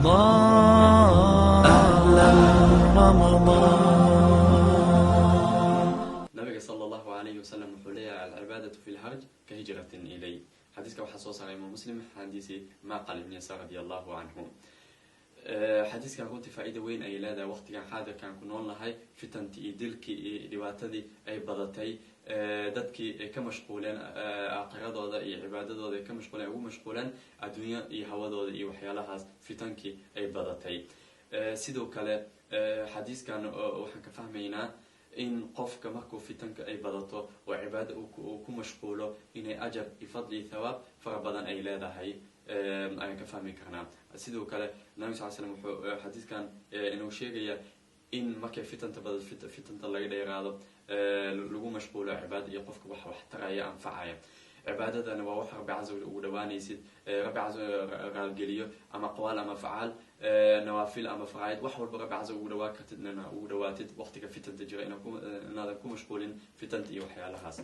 رمضان أهلا رمضان. النبي صلى الله عليه وسلم حليا العبادة في الحرج كهجرة إليه. حديث وحصوص على إمام مسلم حديث ما قال ابن يسار رضي الله عنه. حديث كان قلت فائدة وين أي لا وقت كان حاضر كان كنون لهاي فتنتي دلكي دواتدي أي بدتي dadkii ka mashquuleen aaqiradooda iyo cibaadadooda ka mashquuleen ugu mashquuleen adduunyo iyo hawadooda iyo waxyaalahaas fitankii ay badatay sidoo kale xadiiskan waxaan ka fahmaynaa in qofka markuu fitanka ay badato oo cibaado uu ku mashquulo inay ajar iyo fadli iyo thawaab fara badan ay leedahay ayaan ka fahmi karnaa sidoo kale nabi sallallahu alayhi wasallam wuxuu xadiiskan inuu sheegaya in markay fitanta laga dheeraado lagu mashquulo cibaado iyo qofka wax taraya anfacaya cibaadadana waa wax rabbi caza ugu dhawaanaysid rabbi caza qaalgeliyo ama aqwaal ama facaal nawaafil ama faraa'id wax walba rabbi caza ugu dhawaatid waqtiga fitanta jira inaadan ku mashquulin fitanta iyo waxyaalahaas